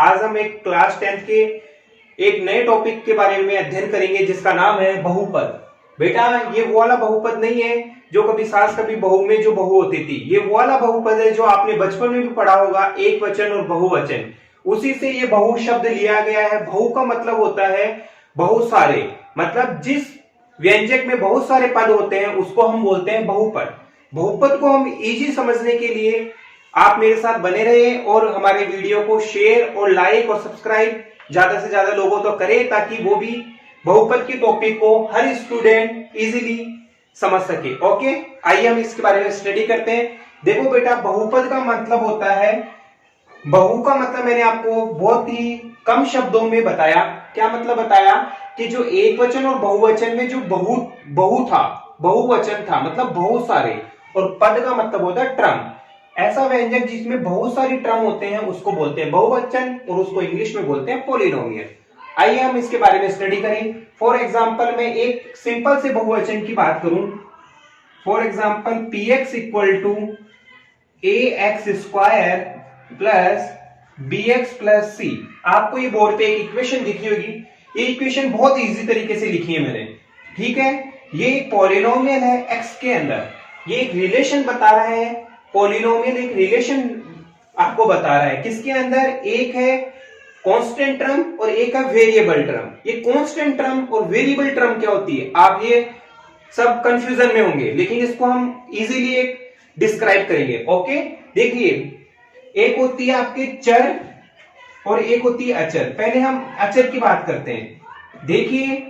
आज हम एक क्लास 10th के एक नए टॉपिक के बारे में अध्ययन करेंगे जिसका नाम है बहुपद। बेटा ये वो वाला बहुपद नहीं है जो कभी सास कभी बहू में जो बहू होती थी, ये वो वाला बहुपद है जो आपने बचपन में भी पढ़ा होगा, एक वचन और बहुवचन। उसी से ये बहु शब्द लिया गया है। बहु का मतलब होता है बहुत सारे, मतलब जिस व्यंजक में बहुत सारे पद होते हैं उसको हम बोलते हैं बहुपद। बहुपद को हम इजी समझने के लिए आप मेरे साथ बने रहे और हमारे वीडियो को शेयर और लाइक और सब्सक्राइब ज्यादा से ज्यादा लोगों तो करें ताकि वो भी बहुपद की टॉपिक को हर स्टूडेंट इजीली समझ सके। ओके, आइए हम इसके बारे में स्टडी करते हैं। देखो बेटा, बहुपद का मतलब होता है, बहु का मतलब मैंने आपको बहुत ही कम शब्दों में बताया। क्या मतलब बताया कि जो एक वचन और बहुवचन में जो बहु था, बहुवचन था मतलब बहुत सारे, और पद का मतलब होता है ट्रम। ऐसा व्यंजक जिसमें बहुत सारी टर्म होते हैं उसको बोलते हैं बहुवचन और उसको इंग्लिश में बोलते हैं पॉलिनोमियल। आइए हम इसके बारे में स्टडी करें। फॉर एग्जांपल मैं एक सिंपल से बहुवचन की बात करूं, for example px equal to ax square plus bx plus c। आपको ये बोर्ड पे एक इक्वेशन दिखी होगी। ये इक्वेशन बहुत इजी तरीके से लिखी है मैंने, ठीक है। ये एक पॉलिनोमियल है x के अंदर, ये एक रिलेशन बता रहा है। पॉलिनोमियल एक रिलेशन आपको बता रहा है किसके अंदर, एक है कांस्टेंट टर्म और एक है वेरिएबल टर्म। ये कांस्टेंट टर्म और वेरिएबल टर्म क्या होती है, आप ये सब कंफ्यूजन में होंगे, लेकिन इसको हम इजीली एक डिस्क्राइब करेंगे। ओके, देखिए एक होती है आपके चर और एक होती है अचर। पहले हम अचर की बात करते हैं। देखिए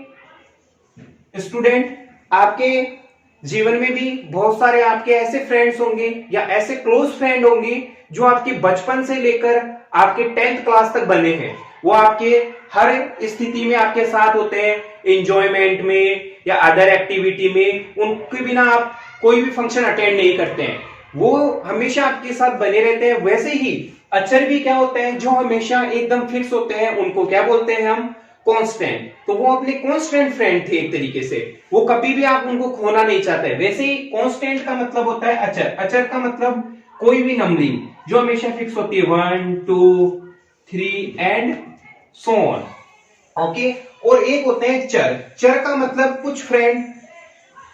स्टूडेंट, आपके जीवन में भी बहुत सारे आपके ऐसे फ्रेंड्स होंगे या ऐसे क्लोज फ्रेंड होंगे जो आपके बचपन से लेकर आपके 10th क्लास तक बने हैं। वो आपके हर स्थिति में आपके साथ होते हैं, एंजॉयमेंट में या अदर एक्टिविटी में। उनके बिना आप कोई भी फंक्शन अटेंड नहीं करते हैं, वो हमेशा आपके साथ बने रहते हैं। वैसे ही अचर भी क्या होते हैं, जो हमेशा एकदम फिक्स होते हैं, उनको क्या बोलते हैं हम, कांस्टेंट। तो वो अपने कांस्टेंट फ्रेंड थे एक तरीके से, वो कभी भी आप उनको खोना नहीं चाहते। वैसे ही कांस्टेंट का मतलब होता है अचर। अचर का मतलब कोई भी नंबरिंग जो हमेशा फिक्स होती है, 1 2 3 एंड सो ऑन। ओके, और एक होते हैं चर। चर का मतलब कुछ फ्रेंड,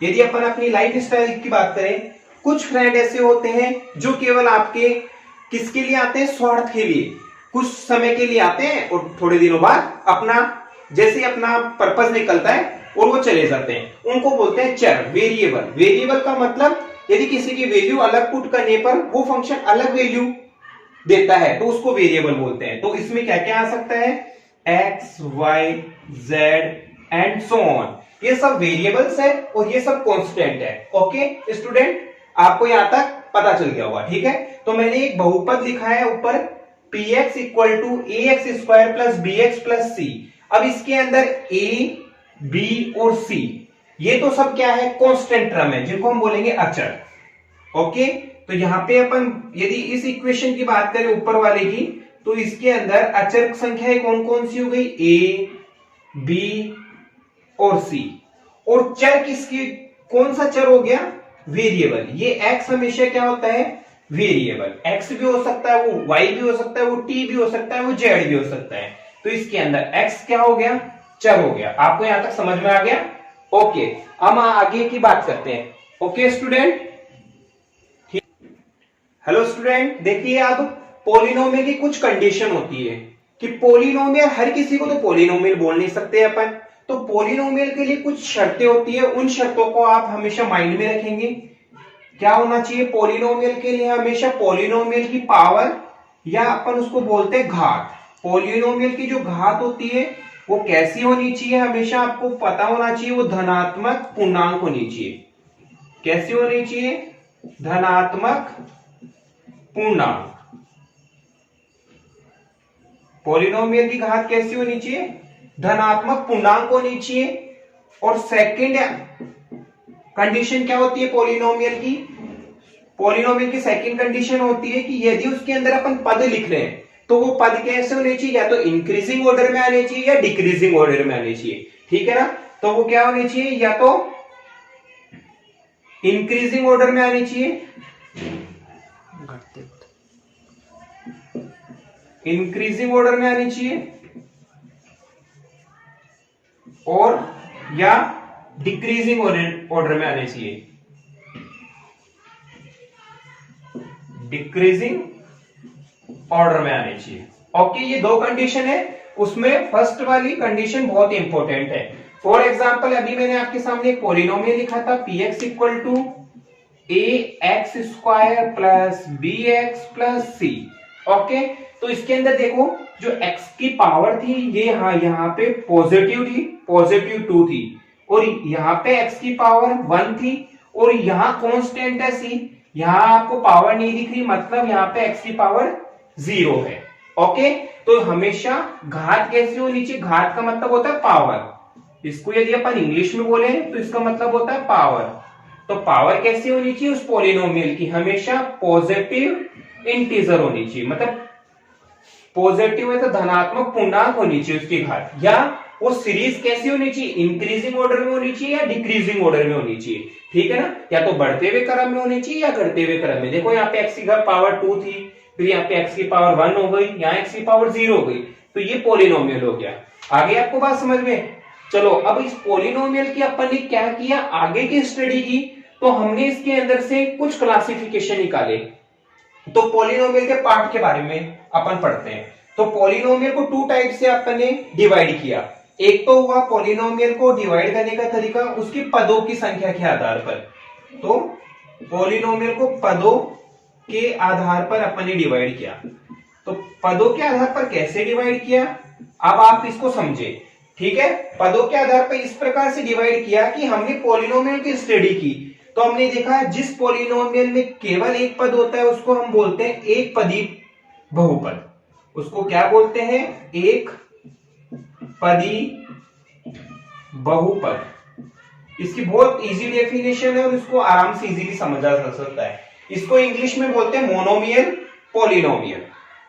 यदि अपन अपनी लाइफ स्टाइल की बात करें, कुछ फ्रेंड ऐसे होते हैं जो केवल आपके किसके लिए आते हैं, स्वार्थ के लिए। कुछ समय के लिए आते हैं और थोड़े दिनों बाद अपना जैसे अपना पर्पस निकलता है और वो चले जाते हैं। उनको बोलते हैं चर। वेरिएबल, वेरिएबल का मतलब यदि किसी की वैल्यू अलग पुट करने पर वो फंक्शन अलग वैल्यू देता है तो उसको वेरिएबल बोलते हैं। तो इसमें क्या क्या आ सकता है, X Y Z and so on, ये सब वेरिएबल्स है और ये सब कांस्टेंट है। ओके स्टूडेंट, आपको यहां तक पता चल गया होगा, ठीक है। तो मैंने एक बहुपद लिखा है ऊपर, px equal to ax square plus bx plus c। अब इसके अंदर a b और c, ये तो सब क्या है, कांस्टेंट टर्म है जिनको हम बोलेंगे अचर। ओके, तो यहां पे अपन यदि इस इक्वेशन की बात करें ऊपर वाले की, तो इसके अंदर अचर संख्याएं कौन कौन सी हो गई, a b और c। और चर किसकी, कौन सा चर हो गया, वेरिएबल। ये x हमेशा क्या होता है, वेरिएबल। x भी हो सकता है, वो y भी हो सकता है, वो t भी हो सकता है, वो z भी हो सकता है। तो इसके अंदर x क्या हो गया, चर हो गया। आपको यहां तक समझ में आ गया। ओके, हम आगे की बात करते हैं। ओके स्टूडेंट, हेलो स्टूडेंट, देखिए अब पॉलिनोमियल की कुछ कंडीशन होती है कि पॉलिनोमियल, हर किसी को तो पॉलिनोमियल बोल नहीं सकते अपन, तो पॉलिनोमियल के लिए कुछ शर्तें होती है। उन शर्तों को आप हमेशा माइंड में रखेंगे। क्या होना चाहिए पॉलिनोमियल के लिए, हमेशा पॉलिनोमियल की पावर या अपन उसको बोलते हैं घात। पॉलिनोमियल की जो घात होती है वो कैसी होनी चाहिए, हमेशा आपको पता होना चाहिए, वो धनात्मक पूर्णांक होनी चाहिए। कैसी होनी चाहिए, धनात्मक पूर्णांक। पॉलिनोमियल की घात कैसी होनी चाहिए, धनात्मक पूर्णांक होनी चाहिए। और सेकंड कंडीशन क्या होती है पॉलिनोमियल की, पॉलिनोमियल की सेकंड कंडीशन होती है कि यदि उसके अंदर अपन पद लिख रहे हैं तो वो पद कैसे होने चाहिए, या तो इंक्रीजिंग ऑर्डर में आने चाहिए या डिक्रीजिंग ऑर्डर में आने चाहिए, ठीक है ना। तो वो क्या होने चाहिए, या तो इंक्रीजिंग ऑर्डर में आने चाहिए इंक्रीजिंग ऑर्डर में आनी चाहिए और या डिक्रीजिंग ऑर्डर में आने चाहिए, डिक्रीजिंग ऑर्डर में आने चाहिए। ओके, ये दो कंडीशन है, उसमें फर्स्ट वाली कंडीशन बहुत इंपॉर्टेंट है। फॉर एग्जांपल अभी मैंने आपके सामने एक पॉलिनोमियल लिखा था px equal to ax square plus bx plus c। Okay, तो इसके अंदर देखो जो x की पावर थी ये यहाँ पे पॉजिटिव थी, पॉजिटिव 2 थी, और यहाँ पे x की पावर 1 थी, और यहाँ कांस्टेंट है c, यहाँ आपको पावर नहीं दिख रही, मतलब यहाँ पे x की पावर 0 है। ओके, तो हमेशा घात कैसी होनी चाहिए, घात का मतलब होता है पावर, इसको यदि अपन इंग्लिश में बोले तो इसका मतलब होता है पावर। तो पावर कैसी होनी चाहिए उस पॉलिनोमियल की, हमेशा पॉजिटिव इंटीजर होनी चाहिए, मतलब पॉजिटिव है तो धनात्मक पूर्णांक होनी चाहिए उसकी घात। या वो सीरीज कैसी होनी चाहिए, इंक्रीजिंग ऑर्डर में होनी चाहिए या डिक्रीजिंग ऑर्डर में होनी चाहिए, ठीक है ना, या तो बढ़ते हुए क्रम में होनी चाहिए या घटते हुए क्रम में। देखो यहाँ पे x की पावर 2 थी, फिर यहाँ पे x की पावर 1 हो गई, यहाँ x की पावर 0 हो गई, तो ये पॉलिनोमियल हो गया। आगे आपको बात समझ में? चलो अब इस पॉलिनोमियल की अपन ने क्या किया, आगे की स्टडी की, तो हमने इसके अंदर से कुछ क्लासिफिकेशन निकाले। तो पॉलिनोमियल के पार्ट के बारे में अपन पढ़ते हैं। तो पॉलिनोमियल को 2 टाइप से अपन ने डिवाइड किया। एक तो हुआ पॉलिनोमियल को डिवाइड करने का तरीका उसकी पदों की संख्या के आधार पर। तो पॉलिनोमियल को पदों के आधार पर अपन ने डिवाइड किया। तो पदों के आधार पर कैसे डिवाइड किया, अब आप इसको समझे, ठीक है। पदों के आधार पर इस प्रकार से डिवाइड किया कि हमने पॉलिनोमियल की स्टडी की, तो हमने देखा जिस पॉलिनोमियल में केवल एक पद होता है उसको हम बोलते हैं एक पदी बहुपद। उसको क्या बोलते हैं, एक पदी बहुपद। इसकी बहुत इजी डेफिनेशन है और इसको आराम से इजीली समझा जा सकता है। इसको इंग्लिश में बोलते हैं मोनोमियल पॉलिनोमियल,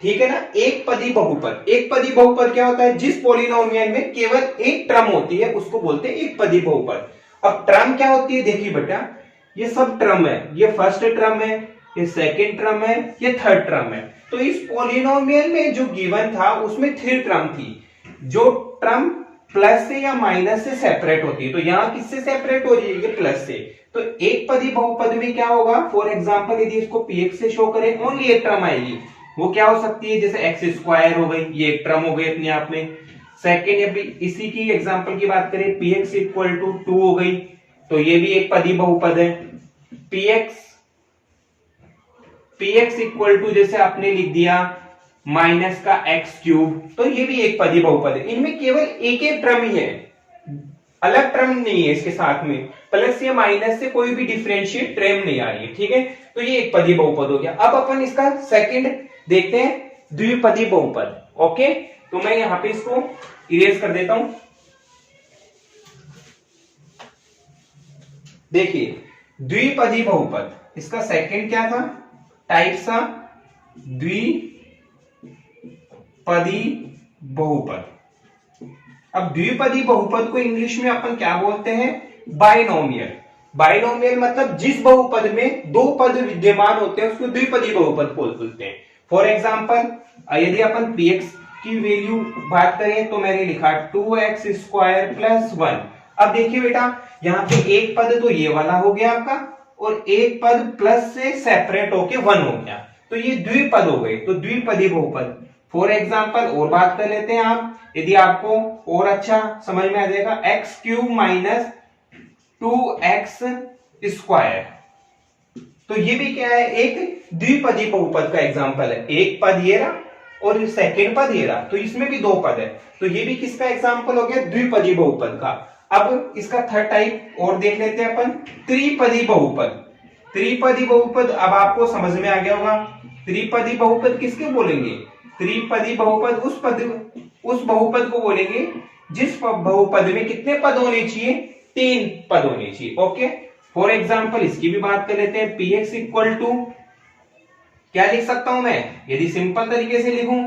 ठीक है ना। एक पदी बहुपद, एक पदी बहुपद क्या होता है, जिस पॉलिनोमियल में केवल एक टर्म होती है उसको बोलते हैं एक पदी बहुपद। अब टर्म क्या होती है, देखिए बेटा ये सब टर्म है, ये फर्स्ट टर्म है, ये सेकंड टर्म है, ये थर्ड टर्म है। तो इस पॉलिनोमियल में जो गिवन था उसमें 3 टर्म थी, जो टर्म प्लस से या माइनस से सेपरेट होती है। तो यहाँ किससे सेपरेट हो रही है, ये प्लस से। तो एक पदी बहुपद में क्या होगा, फॉर एग्जांपल यदि इसको px से शो करें, ओनली एक टर्म आएगी, वो क्या हो सकती है, जैसे एक्स स्क्वायर हो गई, ये एक टर्म हो गई अपने आप में। सेकेंड अभी इसी की एग्जांपल की बात करें, px इक्वल टू 2 हो गई, तो ये भी एक पदी बहुपद है। px इक्वल टू जैसे आपने लिख दिया माइनस का एक्स क्यूब, तो ये भी एक पदी बहुपद है। इनमें केवल एक एक टर्म ही है, अलग टर्म नहीं है इसके साथ में, प्लस या माइनस से कोई भी डिफरेंशिएट टर्म नहीं आ रही है, ठीक है। तो ये एक पदी बहुपद हो गया। अब अपन इसका सेकंड देखते हैं, द्विपदी बहुपद। ओके, तो मैं यहां पे इसको इरेज कर देता हूं। देखिए द्विपदी बहुपद, इसका सेकंड क्या था, टाइप्स था द्विपदी बहुपद। अब द्विपदी बहुपद को इंग्लिश में अपन क्या बोलते हैं, बाइनोमियल। बाइनोमियल मतलब जिस बहुपद में 2 पद विद्यमान होते हैं उसको द्विपदी बहुपद बोलते हैं। फॉर एग्जांपल यदि अपन px की वैल्यू बात करें तो मैंने लिखा 2x स्क्वायर प्लस 1। अब देखिए बेटा यहाँ पे एक पद तो ये वाला हो गया आपका, और एक पद प्लस से सेपरेट होके 1 हो गया, तो ये द्विपद हो गए, तो द्विपदी बहुपद। फॉर एग्जांपल और बात कर लेते हैं आप, यदि आपको और अच्छा समझ में आ जाएगा, x cube minus 2x square, तो ये भी क्या है, एक द्विपदी बहुपद का एग्जांपल है। एक पद ये रहा और सेकंड पद ये रहा, तो इसमें भी 2 पद है, तो ये भी किसका एग्जांपल हो गया, द्विपदी बहुपद का। अब इसका थर्ड टाइप और देख लेते हैं अपन, त्रिपदी बहुपद। त्रिपदी बहुपद अब आपको समझ में आ गया होगा। त्रिपदी बहुपद किसके बोलेंगे, त्रिपदी बहुपद उस बहुपद को बोलेंगे जिस बहुपद में कितने पद होने चाहिए, 3 पद होने चाहिए। ओके, फॉर एग्जांपल इसकी भी बात कर लेते हैं, px इक्वल टू क्या लिख सकता हूं मैं, यदि सिंपल तरीके से लिखूं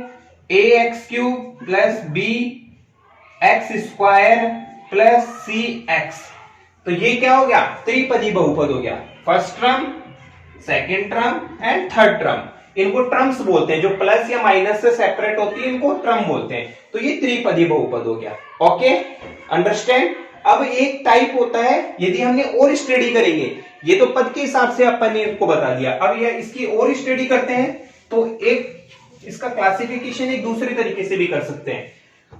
ax cube plus bx square plus cx, तो ये क्या हो गया, त्रिपदी बहुपद हो गया। First term, second term and third term, इनको ट्रम्स बोलते हैं, जो प्लस या माइनस से सेपरेट होती है इनको ट्रम बोलते हैं। तो ये त्रिपदी बहुपद हो गया। Okay, understand. अब एक टाइप होता है, यदि हमने और स्टडी करेंगे, ये तो पद के हिसाब से अपन ने इनको बता दिया, अब ये इसकी और स्टडी करते हैं तो एक इसका क्लासिफिकेशन एक दूसरे तरीके से भी कर सकते हैं,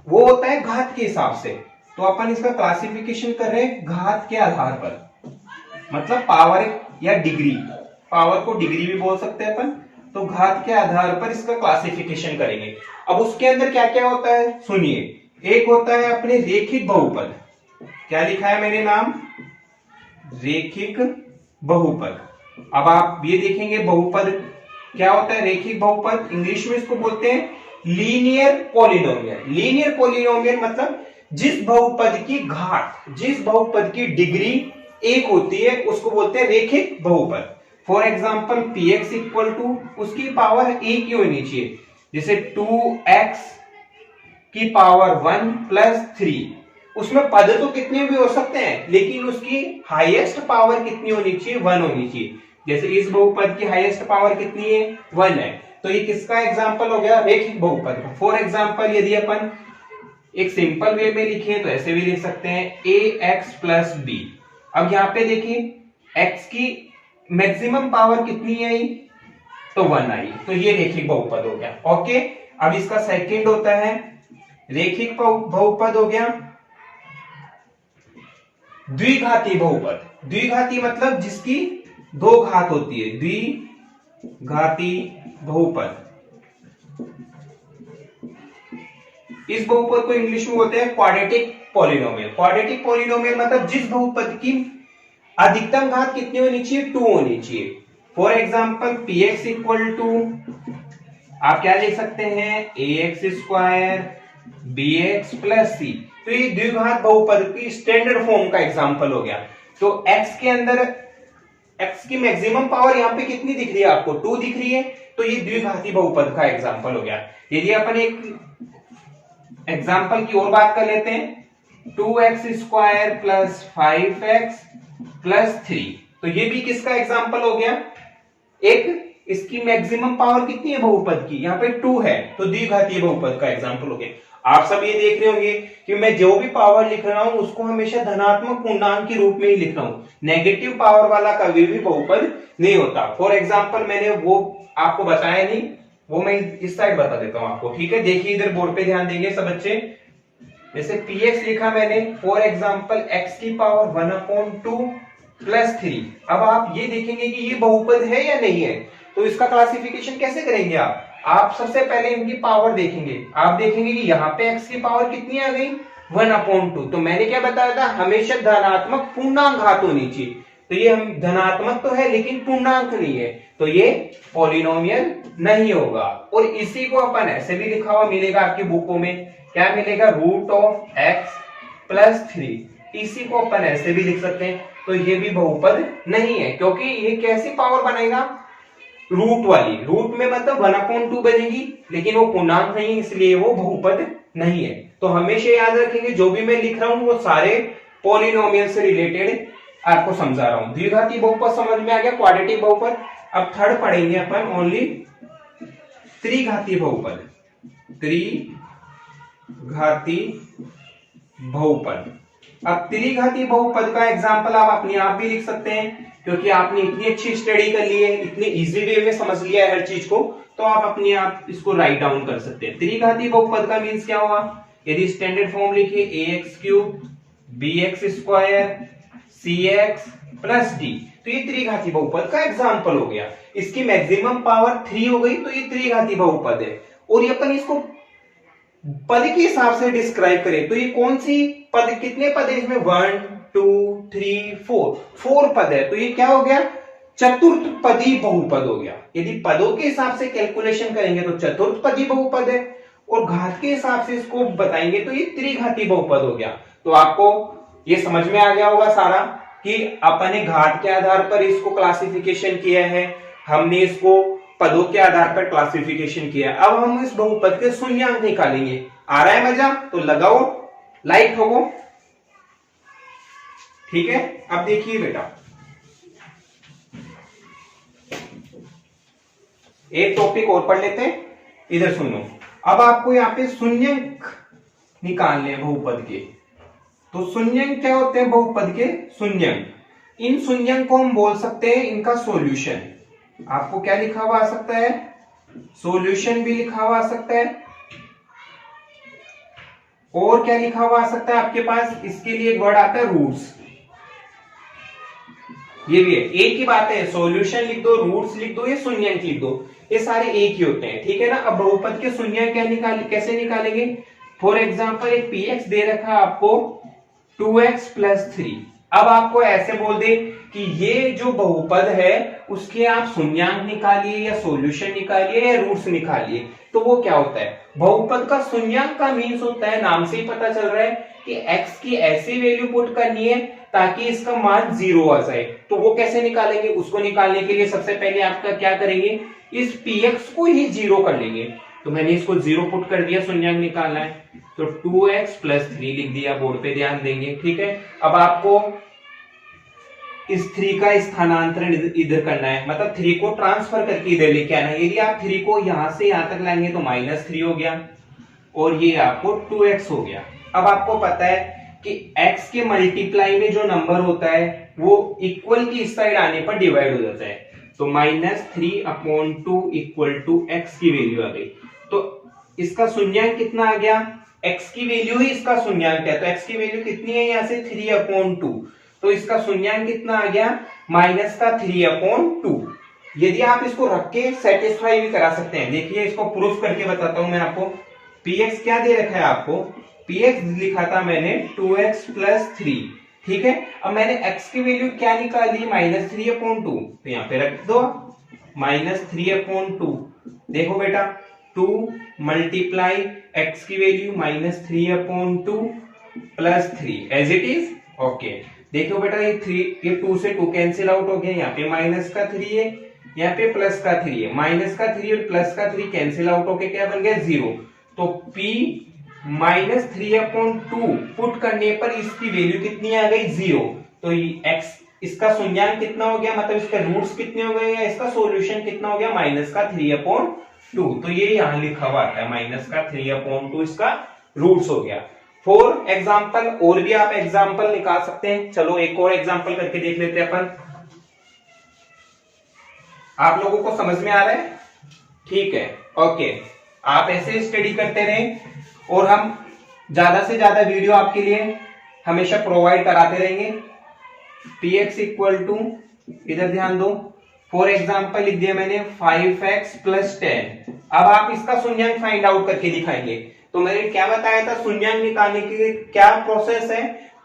वो होता है घात के हिसाब से। तो अपन इसका क्लासिफिकेशन कर रहे हैं घात के आधार पर, मतलब पावर या डिग्री, पावर को डिग्री भी बोल सकते हैं अपन। तो घात के आधार पर इसका क्लासिफिकेशन करेंगे। अब उसके अंदर क्या क्या होता है सुनिए। एक होता है अपने रेखिक बहुपद, क्या लिखा है मैंने नाम, रेखिक बहुपद। अब आप ये देखेंगे बहुपद क्या होता है, रेखिक बहुपद इंग्लिश में इसको बोलते हैं लीनियर पॉलिनोमियल। लीनियर पॉलिनोमियल मतलब जिस बहुपद की घात, जिस बहुपद की डिग्री एक होती है उसको बोलते हैं रेखिक बहुपद। For example px equal to उसकी पावर एक ही होनी चाहिए, जैसे 2x की पावर 1 प्लस 3, उसमें पद तो कितने भी हो सकते हैं लेकिन उसकी हाईएस्ट पावर कितनी होनी चाहिए, 1 होनी चाहिए। जैसे इस बहुपद की हाईएस्ट पावर कितनी है, 1 है। तो ये किसका एग्जाम्पल हो गया, रेखिक बहुपद का। फॉर एग्जाम्पल यदि अपन एक सिंपल वे में लिखे तो ऐसे भी लिख सकते हैं ax प्लस बी। अब यहाँ पे देखिए x की मैक्सिमम पावर कितनी आई, तो 1 आई, तो ये रेखिक बहुपद हो गया। ओके, अब इसका सेकंड होता है रेखिक बहुपद हो गया द्विघाती बहुपद। द्विघाती मतलब जिसकी दो घात होती है, द्विघाती बहुपद। इस बहुपद को इंग्लिश में बोलते हैं क्वाड्रेटिक पॉलिनोमियल। क्वाड्रेटिक पॉलिनोमियल मतलब जिस बहुपद की अधिकतम घात कितनी होनी चाहिए, 2 होनी चाहिए। For example px equal to आप क्या लिख सकते हैं, ax square bx plus C. तो ये द्विघात बहुपद की स्टैंडर्ड फॉर्म का एग्जाम्पल हो गया। तो x के अंदर x की मैक्सिमम पावर यहाँ पे कितनी दिख रही है आपको, 2 दिख रही है, तो ये द्विघाती बहुपद का एग्जाम्पल हो गया। यदि अपन एक एग्जाम्पल की और बात कर लेते हैं, 2x square plus 5x plus 3, तो ये भी किसका एग्जाम्पल हो गया, एक इसकी मैक्सिमम पावर कितनी है बहुपद की, यहाँ पे 2 है, तो द्विघातीय बहुपद का एग्जाम्पल हो गया। आप सब ये देख रहे होंगे कि मैं जो भी पावर लिख रहा हूं उसको हमेशा धनात्मक पूर्णांक के रूप में ही लिख रहा हूं, नेगेटिव पावर वाला कभी भी बहुपद नहीं होता। फॉर एग्जाम्पल मैंने वो आपको बताया नहीं, वो मैं इस साइड बता देता हूं आपको, ठीक है। देखिए इधर बोर्ड पे ध्यान देंगे सब बच्चे, जैसे px लिखा मैंने, फॉर एग्जाम्पल x की पावर 1/2 प्लस 3। अब आप ये देखेंगे कि ये बहुपद है या नहीं है, तो इसका क्लासिफिकेशन कैसे करेंगे आप सबसे पहले इनकी पावर देखेंगे। आप देखेंगे कि यहाँ पे x की पावर कितनी आ गई, 1/2। तो मैंने क्या बताया था, हमेशा धनात्मक पूर्णांक घात होनी चाहिए। तो ये हम धनात्मक तो है लेकिन पूर्णांक नहीं है, तो ये पॉलिनोमियल नहीं होगा। और इसी को अपन ऐसे भी लिखा हुआ मिलेगा आपकी बुकों में, क्या मिलेगा, √(x + 3)। इसी को अपन ऐसे भी लिख सकते हैं। तो ये भी बहुपद नहीं है, क्योंकि ये कैसी पावर बनेगा, रूट वाली, रूट में मतलब 1/2 बनेगी, लेकिन वो पूर्णांक नहीं, इसलिए वो बहुपद नहीं है। तो हमेशा याद रखेंगे जो भी मैं लिख रहा हूं वो सारे पॉलिनोमियल से रिलेटेड आपको समझा रहा हूं। द्विघाती बहुपद समझ में आ गया, क्वाड्रेटिक बहुपद। अब थर्ड पढ़ेंगे अपन ओनली त्रिघाती बहुपद। त्रिघाती बहुपद। अब त्रिघाती बहुपद का एग्जांपल आप अपने आप भी लिख सकते हैं, क्योंकि आपने इतनी अच्छी स्टडी कर ली है, इतने इजी वे में समझ लिया है हर चीज को, तो आप अपने आप इसको राइट डाउन कर सकते हैं। त्रिघाती बहुपद का मीन्स क्या हुआ, यदि स्टैंडर्ड फॉर्म लिखिए ax3 bx² cx + d, तो ये त्रिघाती बहुपद का एग्जांपल हो गया। इसकी मैक्सिमम पावर 3 हो गई, तो ये त्रिघाती बहुपद है। और ये अपन इसको पद के हिसाब से डिस्क्राइब करें तो ये कौन सी पद, कितने पद है इसमें, 1 2 3 4 पद है, तो ये क्या हो गया, चतुर्थ पदी बहुपद हो गया। यदि पदों के हिसाब से कैलकुलेशन करेंगे तो चतुर्थ पदी बहुपद है, और घात के हिसाब से इसको बताएंगे तो ये त्रिघाती बहुपद हो गया। तो आपको ये समझ में आ गया होगा सारा कि अपन ने घात के आधार पर इसको क्लासिफिकेशन किया है, हमने इसको पदों के आधार पर क्लासिफिकेशन किया। अब हम इस बहुपद के शून्यांक निकालेंगे। आ रहा है मजा, तो लगाओ लाइक ठोको, ठीक है। अब देखिए बेटा, एक टॉपिक और पढ़ लेते हैं, इधर सुनो। अब आपको यहाँ पे शून्यंक निकालने हैं बहुपद के। तो शून्यंक क्या होते हैं बहुपद के? शून्यंक। इन शून्यंक को हम बोल सकते हैं इनका सॉल्यूशन। आपको क्या लिखा हुआ आ सकता है? सॉल्यूशन भी लिखा हुआ आ सकता है। और क्या लिखा हुआ आ सकता है आपके पास? इसके लिए एक वर्ड आता है रूट्स। ये भी है, एक ही बात है, सॉल्यूशन लिख दो, रूट्स लिख दो, ये शून्यंक लिख दो, ये सारे एक ही होते हैं, ठीक है ना। अब बहुपद के शून्यंक कैसे निकालेंगे? फॉर एग्जाम्पल एक px दे रखा आपको 2x + 3। अब आपको ऐसे बोल दे कि ये जो बहुपद है उसके आप शून्यंक निकालिए या सॉल्यूशन निकालिए या रूट्स निकालिए, तो वो क्या होता है? बहुपद का शून्यंक का मीन्स होता है, नाम से ही पता चल रहा है कि x की ऐसी वैल्यू पुट करनी है ताकि इसका मान 0 आ जाए। तो वो कैसे निकालेंगे? उसको निकालने के लिए सबसे पहले आपका क्या करेंगे? इस px को ही 0 कर लेंगे। तो मैंने इसको 0 पुट कर दिया, शून्यंक निकालना है, तो 2x + 3 लिख दिया, बोर्ड पे ध्यान देंगे, ठीक है। अब आपको इस 3 का स्थानांतरण इधर करना है, मतलब 3 को ट्रांसफर करके इधर लेके आना है। यदि आप 3 को यहां से यहां तक लाएंगे तो -3 हो गया और ये आपको 2x हो गया। अब आपको पता है कि x के मल्टीप्लाई में जो नंबर होता है वो इक्वल की इस साइड आने पर डिवाइड हो जाता है, तो -3/2 = x की वैल्यू आ गई। तो इसका शून्यंक कितना आ गया? x की वैल्यू ही इसका शून्यंक है, तो x की वैल्यू कितनी है यहाँ से? 3/2। तो इसका शून्यंक कितना आ गया? -3/2। यदि आप इसको रख के सेटिस्फाई भी करा सकते हैं, देखिए इसको प्रूफ करके बताता हूं मैं आपको। px क्या दे रखा है आपको? px लिखा था मैंने 2x + 3, ठीक है। अब मैंने x की वैल्यू क्या निकाली? -3/2, तो यहाँ पे रख दो -3/2। देखो बेटा 2 × x की value -3/2 + 3 as it is, okay. देखो बेटा ये 2 से 2 कैंसिल आउट हो गया, यहाँ पे -3 है, यहाँ पे +3 है, -3 और +3 कैंसिल आउट होके क्या बन गया? 0। तो p -3/2 पुट करने पर इसकी वैल्यू कितनी आ गई? 0। तो x इसका शून्यंक कितना हो गया, मतलब इसका रूट्स कितने हो गए या इसका सॉल्यूशन कितना हो गया? -3/2। तो ये यहाँ लिखा हुआ आता है -3/2 इसका रूट्स हो गया। फॉर एग्जाम्पल और भी आप एग्जाम्पल निकाल सकते हैं। चलो एक और एग्जाम्पल करके देख लेते हैं अपन। आप लोगों को समझ में आ रहा है? ठीक है, ओके। आप ऐसे स्टडी करते रहें और हम ज्यादा से ज्यादा वीडियो आपके लिए हमेशा प्रोवाइड कराते रहेंगे। px = इधर ध्यान दो, फॉर एग्जाम्पल लिख दिया मैंने 5x + 10। अब आप इसका शून्यंक फाइंड आउट करके दिखाएंगे। तो मैंने क्या बताया था? शून्यंक निकालने के लिए क्या प्रोसेस है?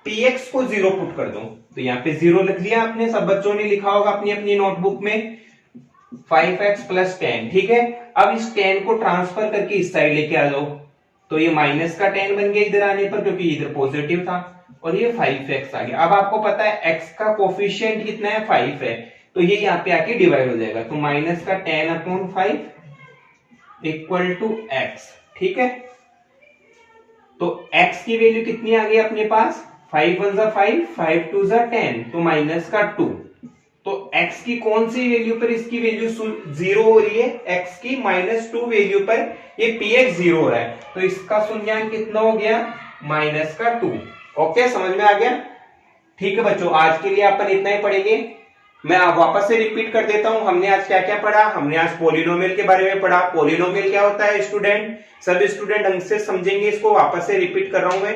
px को 0 पुट कर दो, तो यहाँ पे 0 लिख लिया आपने, सब बच्चों ने लिखा होगा अपनी अपनी नोटबुक में। 5x + 10, ठीक है। अब इस 10 को ट्रांसफर करके इस साइड लेके आ जाओ, तो ये -10 बन गया इधर आने पर, क्योंकि इधर पॉजिटिव था, और ये 5x आ गया। अब आपको पता है x का कोफिशिएंट कितना है? 5 है, तो ये यहाँ पे आके डिवाइड हो जाएगा, तो -10/5 = x, ठीक है। तो x की वैल्यू कितनी आ गई अपने पास? 5 × 1 = 5, 5 × 2 = 10, तो -2। तो x की कौन सी वैल्यू पर इसकी वैल्यू 0 हो रही है? x की -2 वैल्यू पर ये px 0 हो रहा है, तो इसका शून्यंक कितना हो गया? -2। ओके, समझ में आ गया? ठीक है बच्चों, आज के लिए अपन इतना ही पढ़ेंगे। मैं वापस से रिपीट कर देता हूं, हमने आज क्या क्या पढ़ा। हमने आज पॉलिनोमियल के बारे में पढ़ा। पॉलिनोमियल क्या होता है स्टूडेंट? सभी स्टूडेंट ढंग से समझेंगे इसको, वापस से रिपीट कर रहा हूं मैं।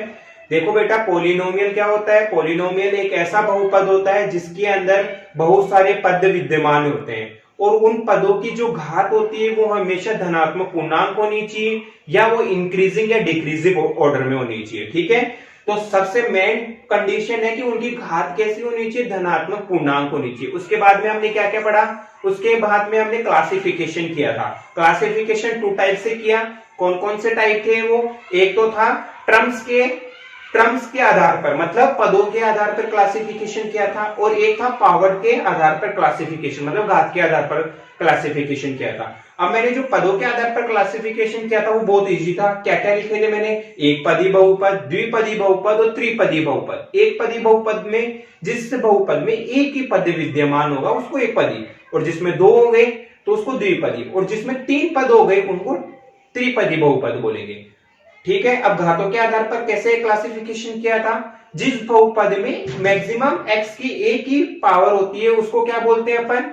देखो बेटा, पॉलिनोमियल क्या होता है? पॉलिनोमियल एक ऐसा बहुपद होता है जिसके अंदर बहुत सारे पद विद्यमान होते हैं, और उन पदों की जो घात होती है वो हमेशा धनात्मक पूर्णांक होनी चाहिए, या वो इंक्रीजिंग या डिक्रीजिंग ऑर्डर में होनी चाहिए, ठीक है। तो सबसे मेन कंडीशन है कि उनकी घात कैसी होनी चाहिए? धनात्मक पूर्णांक होनी चाहिए। उसके बाद में हमने क्या क्या पढ़ा? उसके बाद में हमने क्लासिफिकेशन किया था। क्लासिफिकेशन 2 टाइप से किया। कौन कौन से टाइप थे वो? एक तो था टर्म्स के आधार पर, मतलब पदों के आधार पर क्लासिफिकेशन किया था, और एक था पावर के आधार पर क्लासिफिकेशन, मतलब घात के आधार पर क्लासिफिकेशन किया था। अब मैंने जो पदों के आधार पर क्लासिफिकेशन किया था वो बहुत इजी था। क्या क्या लिखे थे मैंने? एक पदी बहुपद, द्विपदी बहुपद और त्रिपदी बहुपद। एक पदी बहुपद में जिस बहुपद में एक ही पद विद्यमान होगा उसको एक पदी, और जिसमें 2 होंगे तो उसको द्विपदी, और जिसमें 3 पद हो गए उनको त्रिपदी बहुपद बोलेंगे। ठीक है, अब घातों के आधार पर कैसे क्लासिफिकेशन किया था, जिस बहुपद में मैक्सिमम x की एक ही पावर होती है उसको क्या बोलते हैं अपन,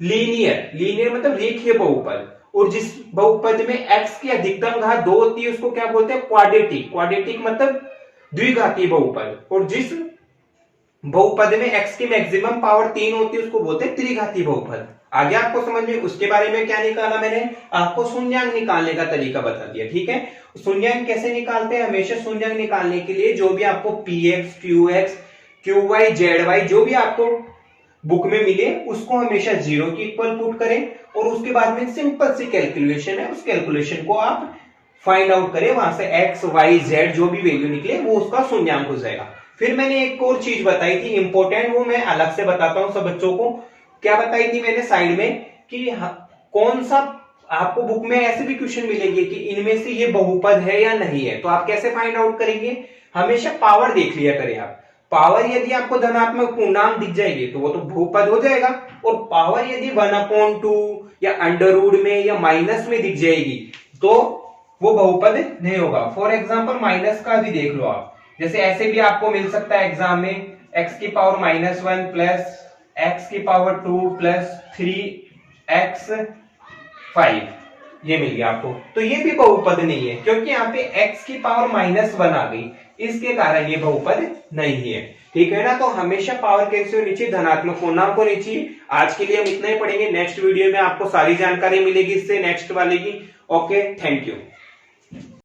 लीनियर। लीनियर मतलब रेखीय बहुपद। और जिस बहुपद में x की अधिकतम घात 2 होती है उसको क्या बोलते हैं, क्वाड्रेटिक। क्वाड्रेटिक मतलब द्विघातीय बहुपद। और जिस बहुपद में x की मैक्सिमम पावर 3 होती है उसको बोलते हैं त्रिघातीय बहुपद। आगे आपको समझ में, उसके बारे में क्या निकाला मैंने, आपको शून्यांक निकालने का तरीका बता दिया। ठीक है, शून्यांक कैसे निकालते हैं, हमेशा शून्यांक निकालने के लिए जो भी आपको px, qx, qy, zy जो भी आपको बुक में मिले उसको हमेशा 0 की इक्वल पुट करें, और उसके बाद में सिंपल सी कैलकुलेशन है, उस कैलकुलेशन को आप फाइंड आउट करें, वहां से x, y, z जो भी वैल्यू निकले वो उसका शून्यांक हो जाएगा। फिर मैंने एक और चीज बताई थी इंपॉर्टेंट, वो मैं अलग से बताता हूं सब बच्चों को। क्या बताई थी मैंने साइड में, कि कौन सा आपको बुक में ऐसे भी क्वेश्चन मिलेंगे कि इनमें से ये बहुपद है या नहीं है, तो आप कैसे फाइंड आउट करेंगे, हमेशा पावर देख लिया करें आप। पावर यदि आपको धनात्मक पूर्णांक दिख जाएगी तो वो तो बहुपद हो जाएगा, और पावर यदि 1/2 या अंडर रूट में या माइनस में दिख जाएगी तो वो बहुपद नहीं होगा। फॉर एग्जाम्पल माइनस का भी देख लो आप, जैसे ऐसे भी आपको मिल सकता है एग्जाम में, x की पावर -1 प्लस x की पावर 2 प्लस 3x5 ये मिल गया आपको, तो ये भी बहुपद नहीं है क्योंकि यहाँ पे x की पावर -1 आ गई, इसके कारण ये बहुपद नहीं है। ठीक है ना, तो हमेशा पावर कैसे होनी चाहिए, धनात्मक पूर्णांक होनी चाहिए। आज के लिए हम इतना ही पढ़ेंगे, नेक्स्ट वीडियो में आपको सारी जानकारी मिलेगी इससे, नेक्स्ट वाले की। Okay, thank you.